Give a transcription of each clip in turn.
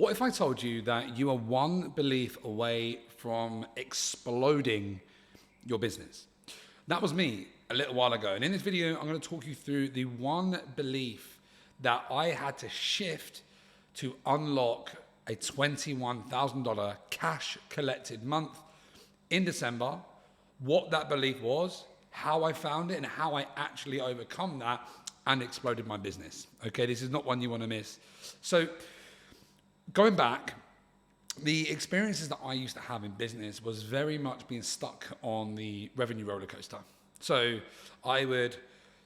What if I told you that you are one belief away from exploding your business? That was me a little while ago. And in this video, I'm going to talk you through the one belief that I had to shift to unlock a $21,000 cash collected month in December, what that belief was, how I found it, and how I actually overcome that and exploded my business. Okay, this is not one you want to miss. So going back, the experiences that I used to have in business was very much being stuck on the revenue roller coaster. So I would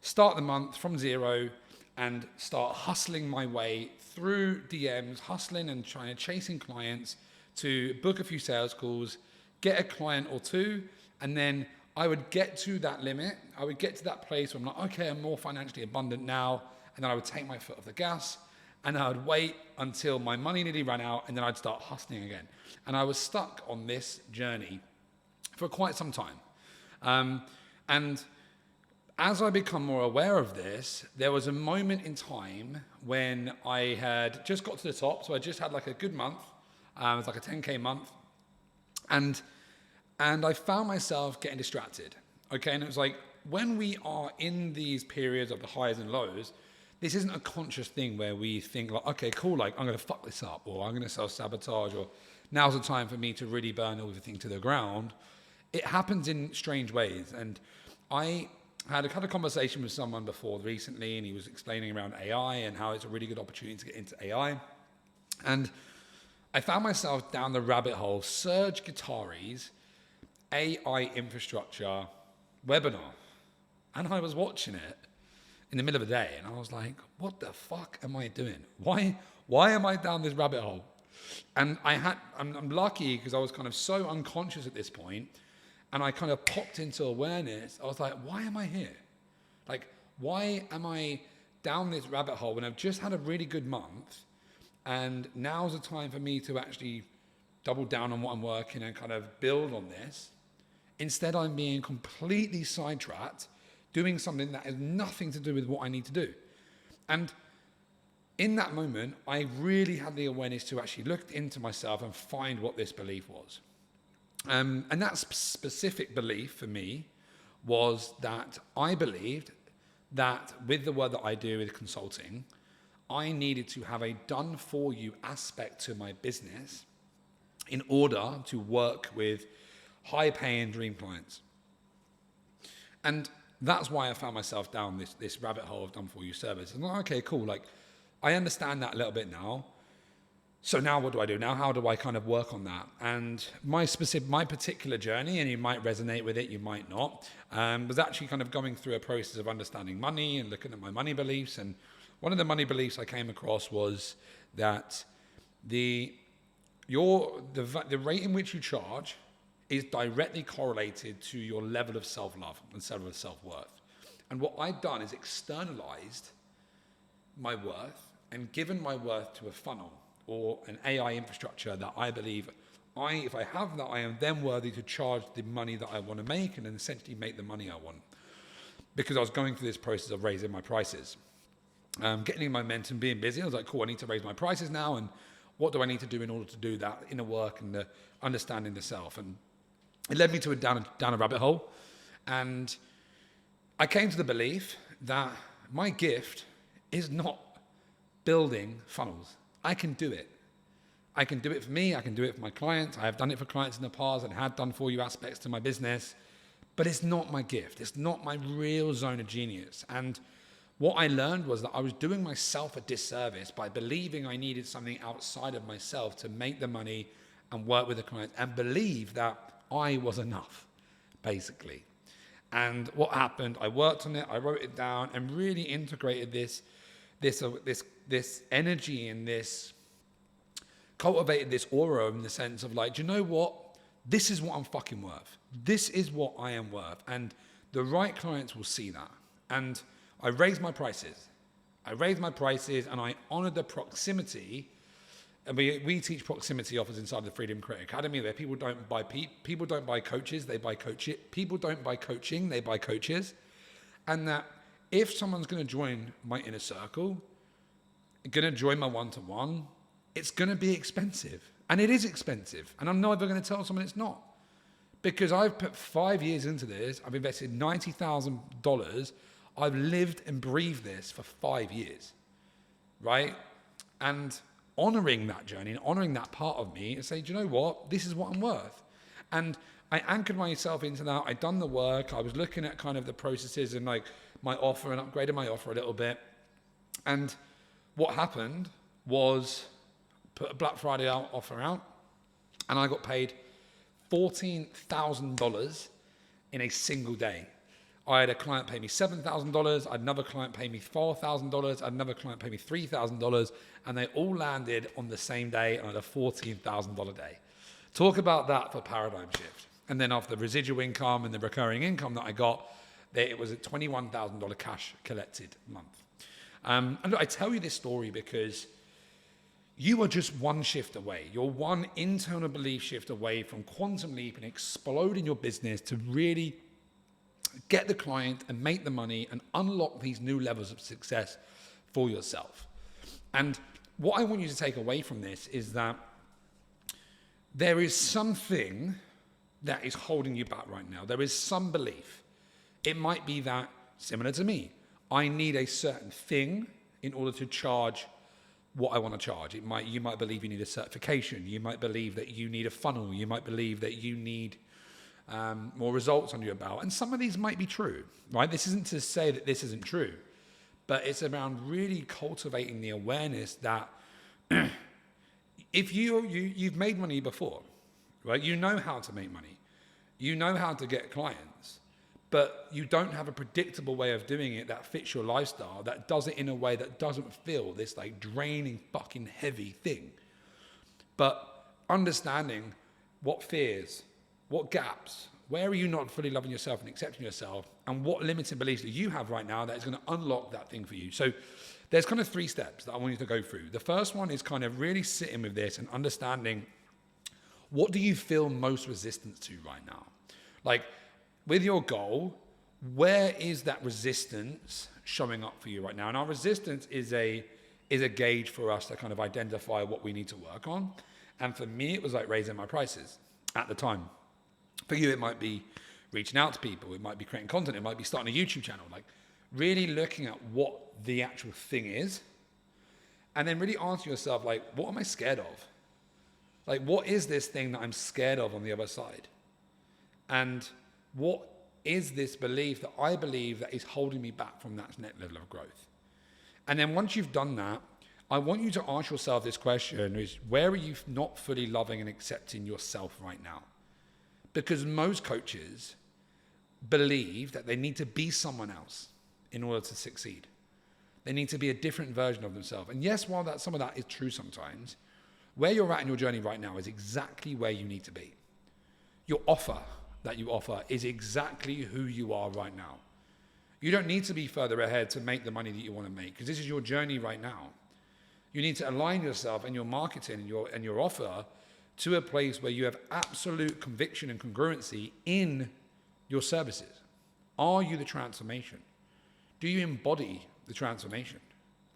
start the month from zero and start hustling my way through DMs, hustling and trying to chasing clients to book a few sales calls, get a client or two, and then I would get to that limit. I would get to that place where I'm like, okay, I'm more financially abundant now. And then I would take my foot off the gas and I would wait until my money nearly ran out, and then I'd start hustling again. And I was stuck on this journey for quite some time. And as I become more aware of this, there was a moment in time when I had just got to the top. So I just had like a good month. It was like a 10K month. And I found myself getting distracted. Okay, and it was like, when we are in these periods of the highs and lows, this isn't a conscious thing where we think like, okay, cool, like I'm going to fuck this up, or I'm going to self-sabotage, or now's the time for me to really burn everything to the ground. It happens in strange ways. And I had a conversation with someone before recently, and he was explaining around AI and how it's a really good opportunity to get into AI. And I found myself down the rabbit hole, Serge Guattari's AI infrastructure webinar. And I was watching it in the middle of the day, and I was like, what the fuck am I doing? Why am I down this rabbit hole? And I'm lucky because I was kind of so unconscious at this point, and I kind of popped into awareness. I was like, why am I here? Like, why am I down this rabbit hole when I've just had a really good month, and now's the time for me to actually double down on what I'm working and kind of build on this. Instead, I'm being completely sidetracked, doing something that has nothing to do with what I need to do. And in that moment, I really had the awareness to actually look into myself and find what this belief was. And that specific belief for me was that I believed that with the work that I do with consulting, I needed to have a done-for-you aspect to my business in order to work with high-paying dream clients. And that's why I found myself down this rabbit hole of done-for-you service. I'm like, okay, cool. Like, I understand that a little bit now. So now what do I do? Now how do I kind of work on that? And my particular journey, and you might resonate with it, you might not, was actually kind of going through a process of understanding money and looking at my money beliefs. And one of the money beliefs I came across was that the rate in which you charge is directly correlated to your level of self-love and self-worth. And what I've done is externalized my worth and given my worth to a funnel or an AI infrastructure that I believe if I have that, I am then worthy to charge the money that I want to make and then essentially make the money I want. Because I was going through this process of raising my prices. Getting momentum, being busy, I was like, cool, I need to raise my prices now, and what do I need to do in order to do that inner work and the understanding the self? And it led me to down a rabbit hole, and I came to the belief that my gift is not building funnels. I can do it. I can do it for me. I can do it for my clients. I have done it for clients in the past and had done for you aspects to my business, but it's not my gift. It's not my real zone of genius. And what I learned was that I was doing myself a disservice by believing I needed something outside of myself to make the money and work with the clients and believe that I was enough, basically. And what happened, I worked on it, I wrote it down and really integrated this energy and cultivated this aura in the sense of like, do you know what? This is what I'm fucking worth. This is what I am worth. And the right clients will see that. And I raised my prices. And I honored the proximity. And we teach proximity offers inside the Freedom Creator Academy where people don't buy coaches, they buy coaches. People don't buy coaching, they buy coaches. And that if someone's going to join my inner circle, going to join my one-to-one, it's going to be expensive. And it is expensive. And I'm never going to tell someone it's not. Because I've put 5 years into this. I've invested $90,000. I've lived and breathed this for 5 years, right? And honoring that journey and honoring that part of me and say, do you know what? This is what I'm worth. And I anchored myself into that. I'd done the work. I was looking at kind of the processes and like my offer and upgraded my offer a little bit. And what happened was put a Black Friday offer out, and I got paid $14,000 in a single day. I had a client pay me $7,000. I had another client pay me $4,000. I had another client pay me $3,000, and they all landed on the same day on a $14,000 day. Talk about that for paradigm shift. And then after the residual income and the recurring income that I got, it was a $21,000 cash collected month. And look, I tell you this story because you are just one shift away. You're one internal belief shift away from quantum leap and exploding your business to really get the client and make the money and unlock these new levels of success for yourself. And what I want you to take away from this is that there is something that is holding you back right now. There is some belief. It might be that, similar to me, I need a certain thing in order to charge what I want to charge. You might believe you need a certification. You might believe that you need a funnel. You might believe that you need more results under your belt. And some of these might be true, right? This isn't to say that this isn't true, but it's around really cultivating the awareness that if you've made money before, right? You know how to make money. You know how to get clients, but you don't have a predictable way of doing it that fits your lifestyle, that does it in a way that doesn't feel this like draining fucking heavy thing. But understanding what fears, what gaps, where are you not fully loving yourself and accepting yourself, and what limiting beliefs do you have right now that is going to unlock that thing for you. So there's kind of 3 steps that I want you to go through. The first one is kind of really sitting with this and understanding, what do you feel most resistance to right now? Like, with your goal, where is that resistance showing up for you right now? And our resistance is a gauge for us to kind of identify what we need to work on. And for me, it was like raising my prices at the time. For you, it might be reaching out to people. It might be creating content. It might be starting a YouTube channel. Like really looking at what the actual thing is. And then really asking yourself, like, what am I scared of? Like, what is this thing that I'm scared of on the other side? And what is this belief that I believe that is holding me back from that next level of growth? And then once you've done that, I want you to ask yourself this question, is where are you not fully loving and accepting yourself right now? Because most coaches believe that they need to be someone else in order to succeed. They need to be a different version of themselves. And yes, while some of that is true sometimes, where you're at in your journey right now is exactly where you need to be. Your offer that you offer is exactly who you are right now. You don't need to be further ahead to make the money that you want to make, because this is your journey right now. You need to align yourself and your marketing and your offer to a place where you have absolute conviction and congruency in your services. Are you the transformation? Do you embody the transformation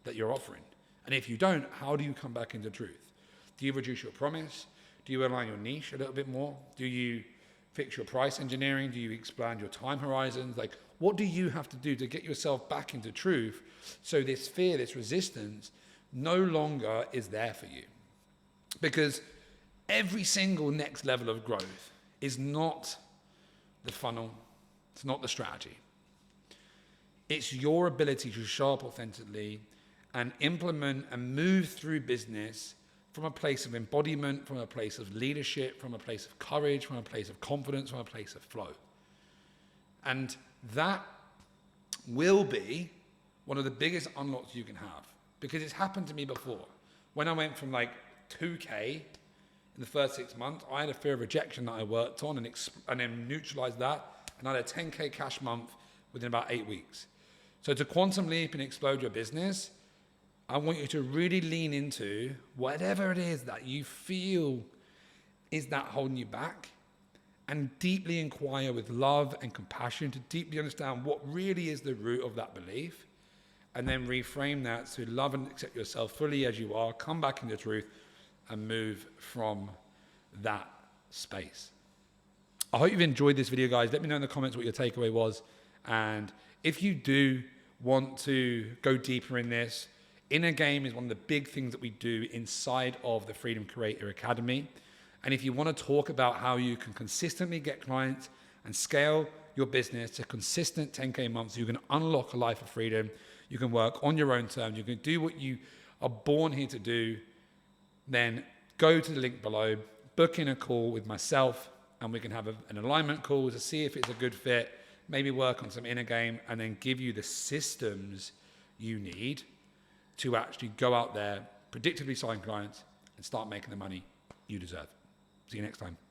that you're offering? And if you don't, how do you come back into truth? Do you reduce your promise? Do you align your niche a little bit more? Do you fix your price engineering? Do you expand your time horizons? Like, what do you have to do to get yourself back into truth so this fear, this resistance no longer is there for you? Because every single next level of growth is not the funnel, it's not the strategy. It's your ability to show up authentically and implement and move through business from a place of embodiment, from a place of leadership, from a place of courage, from a place of confidence, from a place of flow. And that will be one of the biggest unlocks you can have, because it's happened to me before. When I went from like 2K in the first 6 months, I had a fear of rejection that I worked on and then neutralized that, and I had a 10K cash month within about 8 weeks. So to quantum leap and explode your business, I want you to really lean into whatever it is that you feel is that holding you back, and deeply inquire with love and compassion to deeply understand what really is the root of that belief, and then reframe that to love and accept yourself fully as you are, come back into truth, and move from that space. I hope you've enjoyed this video, guys. Let me know in the comments what your takeaway was. And if you do want to go deeper in this, inner game is one of the big things that we do inside of the Freedom Creator Academy. And if you want to talk about how you can consistently get clients and scale your business to consistent 10K months, you can unlock a life of freedom. You can work on your own terms. You can do what you are born here to do. Then go to the link below, book in a call with myself, and we can have an alignment call to see if it's a good fit, maybe work on some inner game, and then give you the systems you need to actually go out there, predictably sign clients, and start making the money you deserve. See you next time.